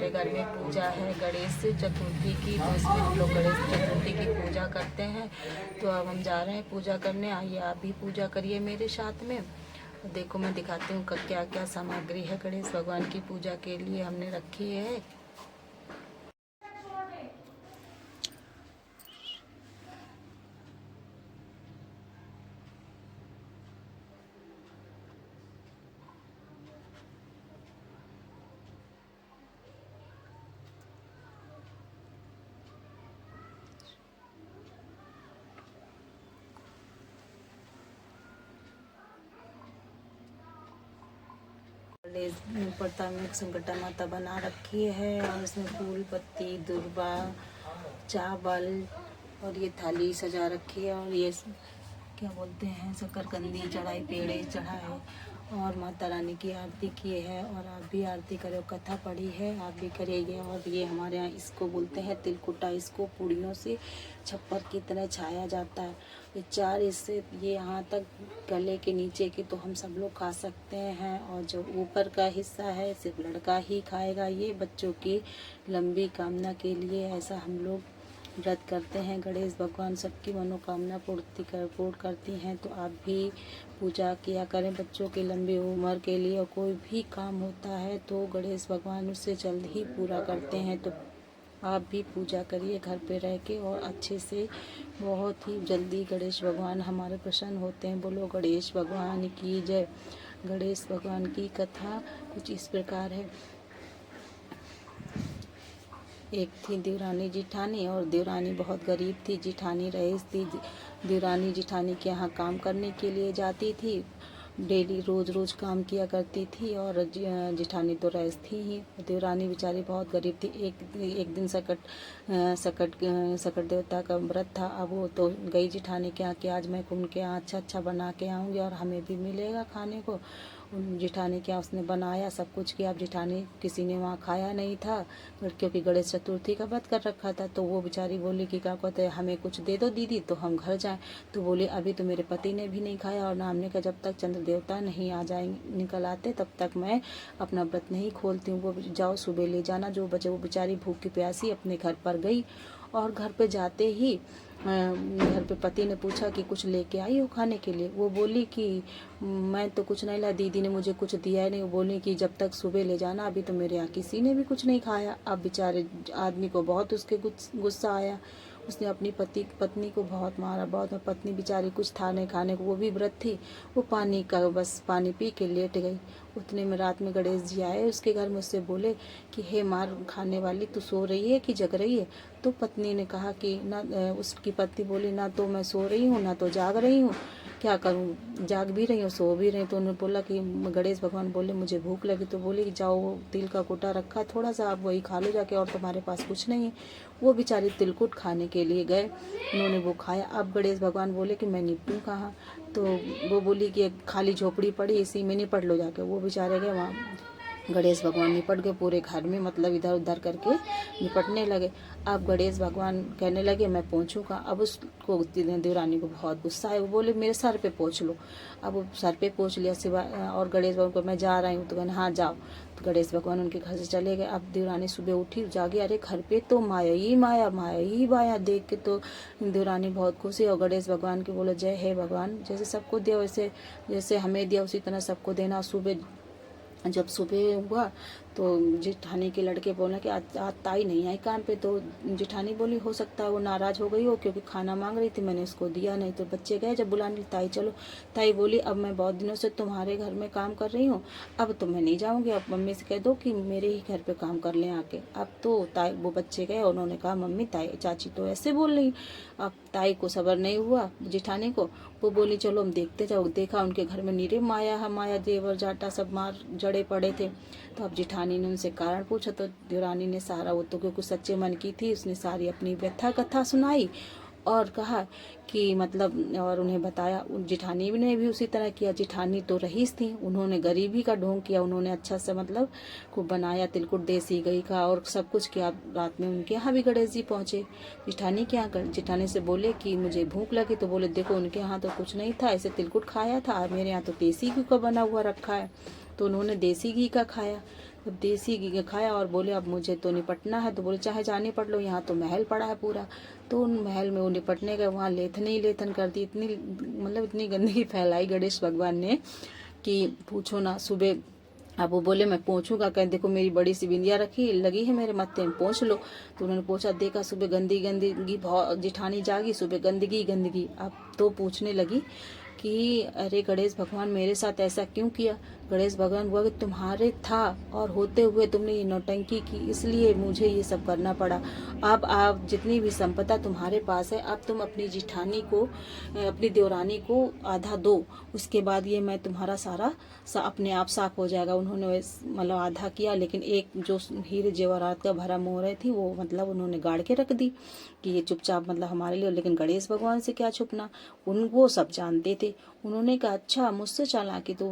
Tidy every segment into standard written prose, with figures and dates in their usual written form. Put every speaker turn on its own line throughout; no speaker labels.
हमारे घर में पूजा है गणेश चतुर्थी की, तो इसमें हम लोग गणेश चतुर्थी की पूजा करते हैं। तो अब हम जा रहे हैं पूजा करने, आइए आप भी पूजा करिए मेरे साथ में। देखो मैं दिखाती हूँ क्या क्या सामग्री है गणेश भगवान की पूजा के लिए हमने रखी है। प्रथम एक संकटा माता बना रखी है और इसमें फूल पत्ती दुर्वा चावल और ये थाली सजा रखी है और ये क्या बोलते हैं शकरकंदी चढ़ाई पेड़े चढ़ाए और माता रानी की आरती की है। और आप भी आरती करो, कथा पढ़ी है आप भी करिए। और ये हमारे यहाँ इसको बोलते हैं तिलकुटा, इसको पूड़ियों से छप्पर की तरह छाया जाता है। ये चार इससे ये यहाँ तक गले के नीचे की तो हम सब लोग खा सकते हैं और जो ऊपर का हिस्सा है सिर्फ लड़का ही खाएगा। ये बच्चों की लंबी कामना के लिए ऐसा हम लोग व्रत करते हैं। गणेश भगवान सबकी मनोकामना पूर्ण करती हैं। तो आप भी पूजा किया करें बच्चों की लंबी उम्र के लिए। और कोई भी काम होता है तो गणेश भगवान उससे जल्द ही पूरा करते हैं। तो आप भी पूजा करिए घर पे रह के और अच्छे से, बहुत ही जल्दी गणेश भगवान हमारे प्रसन्न होते हैं। बोलो गणेश भगवान की जय। गणेश भगवान की कथा कुछ इस प्रकार है। एक थी देवरानी जिठानी और देवरानी बहुत गरीब थी, जिठानी रईस थी। देवरानी जिठानी के यहाँ काम करने के लिए जाती थी, डेली रोज़ रोज़ काम किया करती थी और जिठानी तो रईस थी ही। देवरानी बेचारी बहुत गरीब थी। एक दिन सकट देवता का व्रत था। अब वो तो गई जिठानी के यहाँ कि आज मैं उनके यहाँ अच्छा अच्छा बना के आऊँगी और हमें भी मिलेगा खाने को। जिठानी क्या उसने बनाया सब कुछ किया। अब जिठानी किसी ने वहाँ खाया नहीं था क्योंकि गणेश चतुर्थी का व्रत कर रखा था। तो वो बेचारी बोली कि क्या कहते हैं हमें कुछ दे दो दीदी तो हम घर जाएं। तो बोली अभी तो मेरे पति ने भी नहीं खाया और हमने कहा जब तक चंद्र देवता नहीं आ जाए निकल आते तब तक मैं अपना व्रत नहीं खोलती हूँ। वो जाओ सुबह ले जाना जो बचे। वो बेचारी भूखी प्यासी अपने घर पर गई और घर पे जाते ही घर पे पति ने पूछा कि कुछ लेके आई हो खाने के लिए। वो बोली कि मैं तो कुछ नहीं ला, दीदी ने मुझे कुछ दिया है नहीं। वो बोली कि जब तक सुबह ले जाना, अभी तो मेरे यहाँ किसी ने भी कुछ नहीं खाया। अब बेचारे आदमी को बहुत उसके गुस्सा आया। उसने अपनी पत्नी को बहुत मारा, बहुत। पत्नी बेचारी कुछ था नहीं खाने को, वो भी व्रत थी। वो पानी का बस पानी पी के लेट गई। उतने में रात में गणेश जी आए उसके घर में, उससे बोले कि हे मार खाने वाली, तू सो रही है कि जग रही है। तो पत्नी ने कहा कि ना, उसकी पत्नी बोली ना तो मैं सो रही हूँ ना तो जाग रही हूँ, क्या करूँ, जाग भी रही हूँ सो भी रही। तो उन्होंने बोला कि गणेश भगवान बोले मुझे भूख लगी। तो बोले कि जाओ तिल का कोटा रखा थोड़ा सा, आप वही खा लो जाके, और तुम्हारे पास कुछ नहीं है। वो बेचारी तिलकुट खाने के लिए गए, उन्होंने वो खाया। अब गणेश भगवान बोले कि मैं निपटूँ कहाँ। तो वो बोली कि खाली झोपड़ी पड़ी इसी में निपट लो जाके। वो बेचारे गए वहाँ, गणेश भगवान निपट गए पूरे घर में, मतलब इधर उधर करके निपटने लगे। अब गणेश भगवान कहने लगे मैं पहुँचूँगा। अब उसको देवरानी को बहुत गुस्सा है। वो बोले मेरे सर पे पहुँच लो। अब वो सर पे पहुँच लिया सिवा, और गणेश भगवान को मैं जा रही हूँ। तो कहना हाँ जाओ। तो गणेश भगवान उनके घर से चले गए। अब देवरानी सुबह उठी जागी, अरे घर पे तो माया ही माया, माया ही माया। देख के तो देवरानी बहुत खुश है और गणेश भगवान के बोलो जय हे भगवान, जैसे सबको दिया वैसे, जैसे हमें दिया उसी तरह सबको देना। जब सुबह हुआ तो जिठानी के लड़के बोला कि आज ताई नहीं आई काम पे। तो जिठानी बोली हो सकता है वो नाराज़ हो गई हो क्योंकि खाना मांग रही थी, मैंने उसको दिया नहीं। तो बच्चे गए जब बुलाने, ताई चलो। ताई बोली अब मैं बहुत दिनों से तुम्हारे घर में काम कर रही हूँ, अब तो मैं नहीं जाऊँगी, अब मम्मी से कह दो कि मेरे ही घर पे काम कर लें आके। अब तो ताई वो बच्चे गए, उन्होंने कहा मम्मी ताई चाची तो ऐसे बोल रही। अब ताई को सब्र नहीं हुआ जिठानी को, वो बोली चलो हम देखते जाओ। देखा उनके घर में नीरे माया माया जेवर जाटा सब मार जड़े पड़े थे। तो अब जिठानी ने उनसे कारण पूछा तो देवरानी ने सारा, वो तो क्योंकि सच्चे मन की थी, उसने सारी अपनी व्यथा कथा सुनाई और कहा कि मतलब, और उन्हें बताया। जिठानी ने भी उसी तरह किया। जिठानी तो रईस थी, उन्होंने गरीबी का ढोंग किया, उन्होंने अच्छा से मतलब खूब बनाया तिलकुट देसी घी का और सब कुछ किया। रात में उनके यहाँ भी गणेश जी पहुँचे जिठानी के यहाँ। जिठानी से बोले कि मुझे भूख लगी। तो बोले देखो उनके यहाँ तो कुछ नहीं था, ऐसे तिलकुट खाया था, मेरे यहाँ तो देसी घी का बना हुआ रखा है। तो उन्होंने देसी घी का खाया। अब देसी घी खाया और बोले अब मुझे तो निपटना है। तो बोले चाहे जहाँ निपट लो, यहाँ तो महल पड़ा है पूरा। तो उन महल में वो निपटने गए, वहाँ लेथन ही लेथन कर दी, इतनी मतलब इतनी गंदगी फैलाई गणेश भगवान ने कि पूछो ना। सुबह अब वो बोले मैं पोंछूंगा, कह देखो मेरी बड़ी सी बिंदिया रखी लगी है मेरे मत्थे में, पोंछ लो। तो उन्होंने पोंछा, देखा सुबह गंदगी बहुत, जिठानी जागी सुबह गंदगी। अब तो पूछने लगी कि अरे गणेश भगवान मेरे साथ ऐसा क्यों किया। गणेश भगवान हुआ कि तुम्हारे था और होते हुए तुमने ये नौटंकी की, इसलिए मुझे ये सब करना पड़ा। अब आप जितनी भी संपदा तुम्हारे पास है, अब तुम अपनी जिठानी को, अपनी देवरानी को आधा दो, उसके बाद ये मैं तुम्हारा सारा अपने आप साफ हो जाएगा। उन्होंने मतलब आधा किया, लेकिन एक जो हीरे जेवरात का भरा मोहर थी वो मतलब उन्होंने गाड़ के रख दी कि ये चुपचाप मतलब हमारे लिए। लेकिन गणेश भगवान से क्या छुपना, उनको सब जानते थे। उन्होंने कहा अच्छा मुझसे चालाकी। तो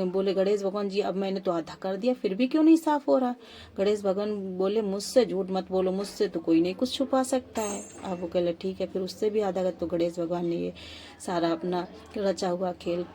बोले गणेश भगवान जी अब मैंने तो आधा कर दिया, फिर भी क्यों नहीं साफ हो रहा। गणेश भगवान बोले मुझसे झूठ मत बोलो, मुझसे तो कोई नहीं कुछ छुपा सकता है। अब वो कहले ठीक है, फिर उससे भी आधा कर। तो गणेश भगवान ने ये सारा अपना रचा हुआ खेल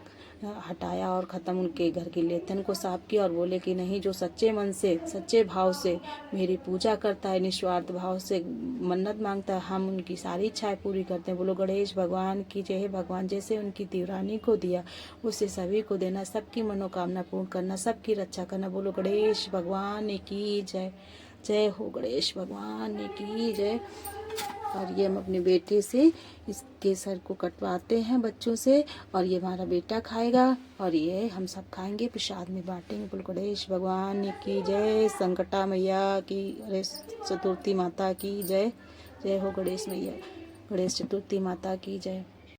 हटाया और ख़त्म, उनके घर की लेथन को साफ किया और बोले कि नहीं, जो सच्चे मन से सच्चे भाव से मेरी पूजा करता है, निस्वार्थ भाव से मन्नत मांगता है, हम उनकी सारी इच्छाएं पूरी करते हैं। बोलो गणेश भगवान की जय। भगवान जैसे उनकी देवरानी को दिया उससे सभी को देना, सबकी मनोकामना पूर्ण करना, सबकी रक्षा करना। बोलो गणेश भगवान की जय। जय हो गणेश भगवान की जय। और ये हम अपने बेटे से इसके सर को कटवाते हैं बच्चों से, और ये हमारा बेटा खाएगा और ये हम सब खाएंगे, प्रसाद में बांटेंगे। बोल गणेश भगवान की जय। संकटा मैया की, गणेश चतुर्थी माता की जय। जय हो गणेश मैया, गणेश चतुर्थी माता की जय।